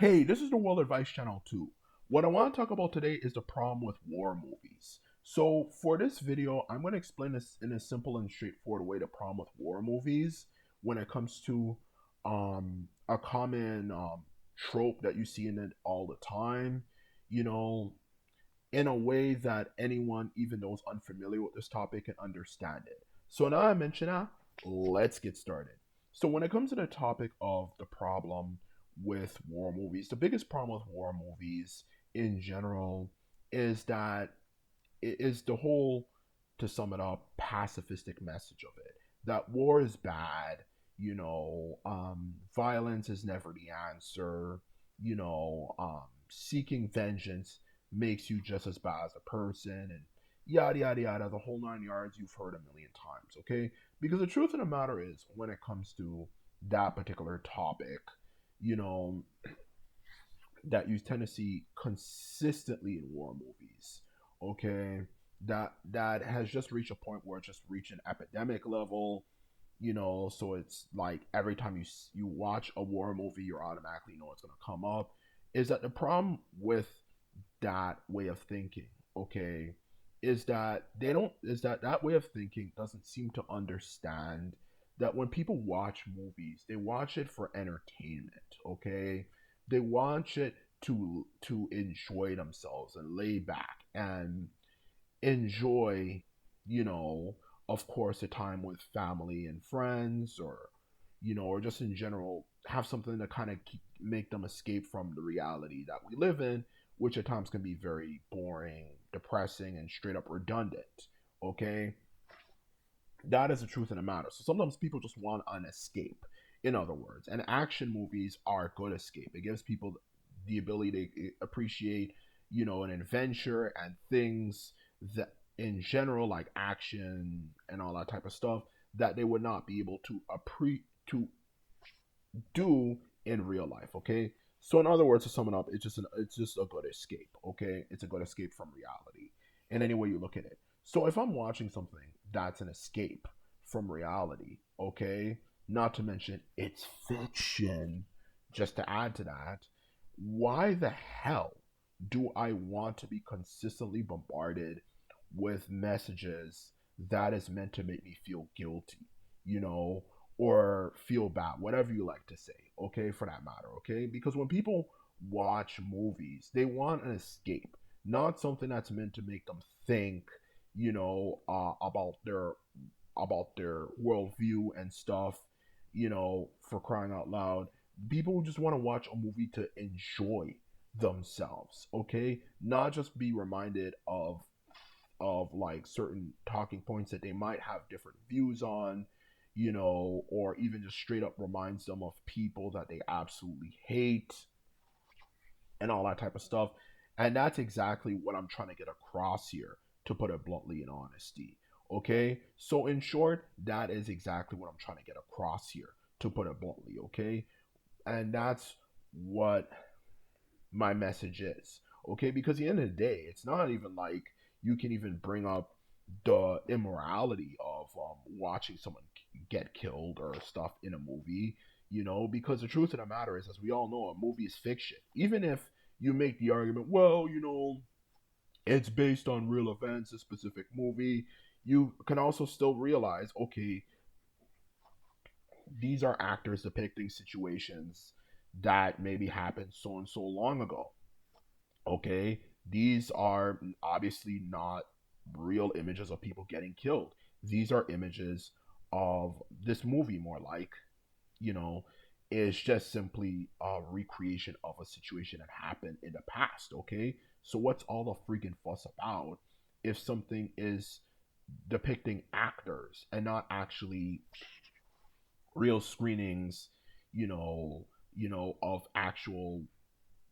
Hey, this is the World Advice Channel too. What I want to talk about today is the problem with war movies. So, for this video, I'm going to explain this in a simple and straightforward way the problem with war movies when it comes to a common trope that you see in it all the time, you know, in a way that anyone, even those unfamiliar with this topic, can understand it. So, now I mention that, let's get started. So, when it comes to the topic of the problem with war movies, the biggest problem with war movies in general is that it is the whole, to sum it up, pacifistic message of it. That war is bad, violence is never the answer, seeking vengeance makes you just as bad as a person, and yada yada yada, the whole 9 yards you've heard a million times, okay? Because the truth of the matter is, when it comes to that particular topic, you know, that you tend to see consistently in war movies, okay? That has just reached a point where it's just reached an epidemic level, so it's like every time you watch a war movie, you automatically know it's going to come up. Is that the problem with that way of thinking, okay, is that they don't is that that way of thinking doesn't seem to understand that when people watch movies, they watch it for entertainment, okay? They watch it to enjoy themselves and lay back and enjoy, you know, of course, a time with family and friends, or just in general, have something to kind of make them escape from the reality that we live in, which at times can be very boring, depressing, and straight up redundant. Okay, that is the truth of the matter. So sometimes people just want an escape, in other words, and action movies are a good escape. It gives people the ability to appreciate, an adventure and things that, in general, like action and all that type of stuff, that they would not be able to do in real life. Okay, so in other words, to sum it up, it's just a good escape. Okay, it's a good escape from reality in any way you look at it. So if I'm watching something that's an escape from reality, okay, not to mention it's fiction, just to add to that, why the hell do I want to be consistently bombarded with messages that is meant to make me feel guilty, you know, or feel bad, whatever you like to say, okay, for that matter, okay? Because when people watch movies, they want an escape, not something that's meant to make them think, about their worldview and stuff, for crying out loud. People just want to watch a movie to enjoy themselves, okay? Not just be reminded of like certain talking points that they might have different views on, or even just straight up reminds them of people that they absolutely hate and all that type of stuff. And that's exactly what I'm trying to get across here, to put it bluntly, in honesty. Okay? So, in short, that is exactly what I'm trying to get across here, to put it bluntly. Okay? And that's what my message is. Okay? Because at the end of the day, it's not even like you can even bring up the immorality of watching someone get killed or stuff in a movie, because the truth of the matter is, as we all know, a movie is fiction. Even if you make the argument, well, it's based on real events, a specific movie, you can also still realize, okay, these are actors depicting situations that maybe happened so and so long ago. Okay, these are obviously not real images of people getting killed. These are images of this movie, more like, you know, is just simply a recreation of a situation that happened in the past. Okay, so what's all the freaking fuss about if something is depicting actors and not actually real screenings, of actual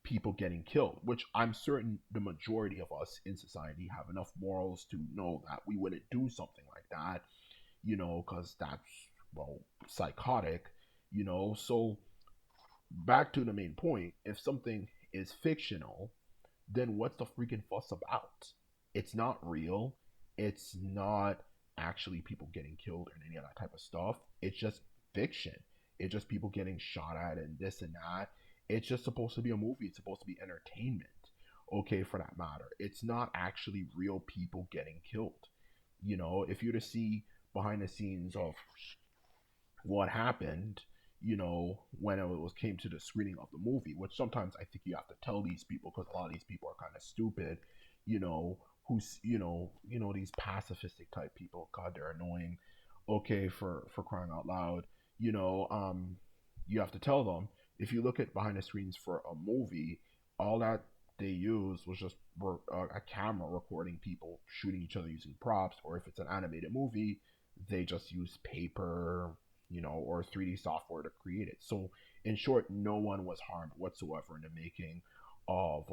people getting killed, which I'm certain the majority of us in society have enough morals to know that we wouldn't do something like that, because that's, well, psychotic, So, back to the main point, if something is fictional, then what's the freaking fuss about? It's not real. It's not actually people getting killed and any of that type of stuff. It's just fiction. It's just people getting shot at and this and that. It's just supposed to be a movie. It's supposed to be entertainment. Okay, for that matter. It's not actually real people getting killed. If you were to see behind the scenes of what happened, when it was came to the screening of the movie, which sometimes I think you have to tell these people because a lot of these people are kind of stupid, you know, who's these pacifistic type people. God, they're annoying. Okay, for crying out loud, you know, um, you have to tell them if you look at behind the screens for a movie, all that they used was just a camera recording people shooting each other using props, or if it's an animated movie, they just use paper, or 3D software to create it. So, in short, no one was harmed whatsoever in the making of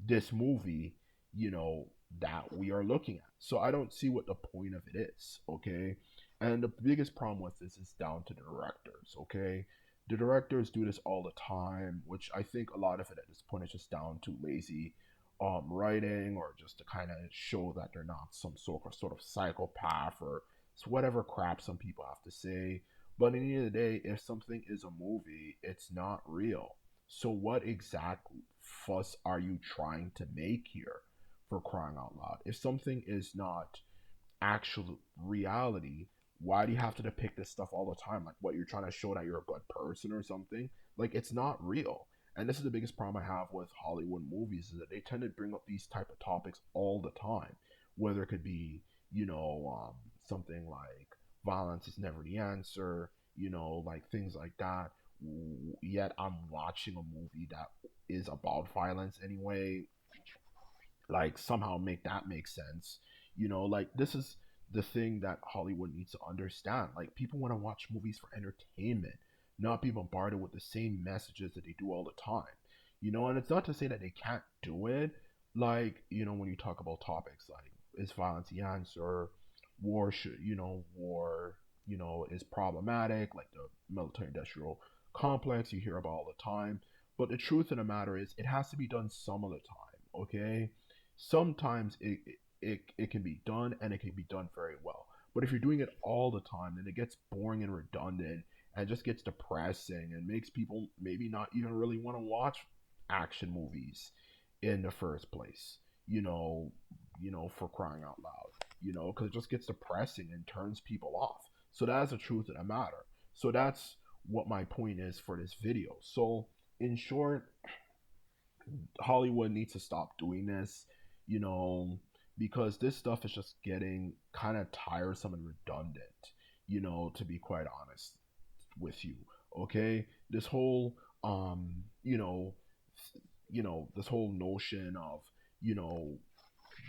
this movie, you know, that we are looking at. So, I don't see what the point of it is, okay? And the biggest problem with this is down to the directors, okay? The directors do this all the time, which I think a lot of it at this point is just down to lazy writing, or just to kind of show that they're not some sort of psychopath, or it's whatever crap some people have to say. But at the end of the day, if something is a movie, it's not real. So what exact fuss are you trying to make here, for crying out loud? If something is not actual reality, why do you have to depict this stuff all the time? Like, what, you're trying to show that you're a good person or something? Like, it's not real. And this is the biggest problem I have with Hollywood movies, is that they tend to bring up these type of topics all the time, whether it could be, something like violence is never the answer, like things like that. Yet I'm watching a movie that is about violence anyway. Like, somehow make that make sense. Like, this is the thing that Hollywood needs to understand. Like, people want to watch movies for entertainment, not be bombarded with the same messages that they do all the time. And it's not to say that they can't do it. Like, when you talk about topics like, is violence the answer, war, is problematic, like the military industrial complex you hear about all the time. But the truth of the matter is, it has to be done some of the time, okay? Sometimes it can be done, and it can be done very well. But if you're doing it all the time, then it gets boring and redundant, and just gets depressing, and makes people maybe not even really want to watch action movies in the first place. You know, for crying out loud. Because it just gets depressing and turns people off. So that's the truth of the matter. So that's what my point is for this video. So, in short, Hollywood needs to stop doing this, you know, because this stuff is just getting kind of tiresome and redundant, to be quite honest with you. Okay? This whole this whole notion of, you know,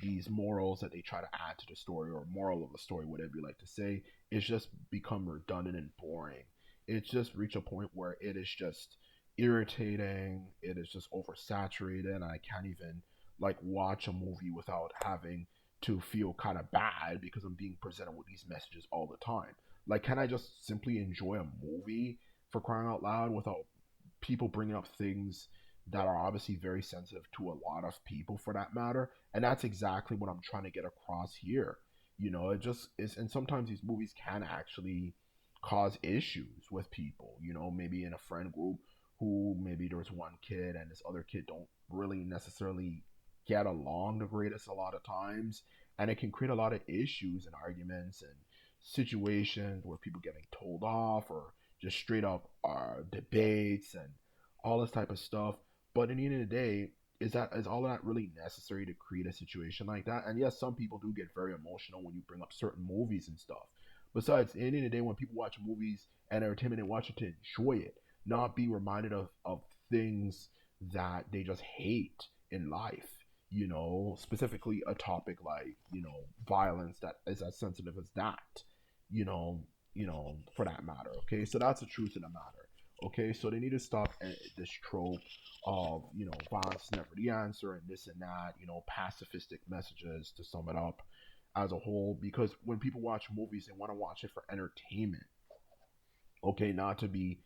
these morals that they try to add to the story, or moral of the story, whatever you like to say, it's just become redundant and boring. It's just reached a point where it is just irritating. It is just oversaturated, and I can't even like watch a movie without having to feel kind of bad because I'm being presented with these messages all the time. Like, can I just simply enjoy a movie, for crying out loud, without people bringing up things that are obviously very sensitive to a lot of people, for that matter? And that's exactly what I'm trying to get across here. It just is. And sometimes these movies can actually cause issues with people, maybe in a friend group, who maybe there's one kid and this other kid don't really necessarily get along the greatest a lot of times. And it can create a lot of issues and arguments and situations where people getting told off, or just straight up debates and all this type of stuff. But in the end of the day, is all that really necessary to create a situation like that? And yes, some people do get very emotional when you bring up certain movies and stuff. Besides, at the end of the day, when people watch movies and entertainment, they watch it to enjoy it, not be reminded of things that they just hate in life. Specifically a topic like, violence, that is as sensitive as that. You know, for that matter. Okay, so that's the truth of the matter. Okay, so they need to stop this trope of, violence is never the answer, and this and that, pacifistic messages, to sum it up as a whole. Because when people watch movies, they want to watch it for entertainment. Okay, not to be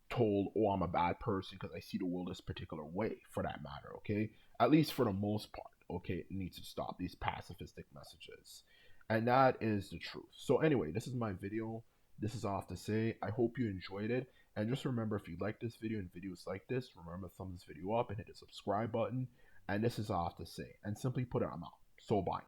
told, oh, I'm a bad person because I see the world this particular way, for that matter. Okay, at least for the most part. Okay, it needs to stop these pacifistic messages, and that is the truth. So anyway, this is my video. This is all I have to say. I hope you enjoyed it. And just remember, if you like this video and videos like this, remember to thumb this video up and hit the subscribe button. And this is all I have to say. And simply put it, I'm out. So bye.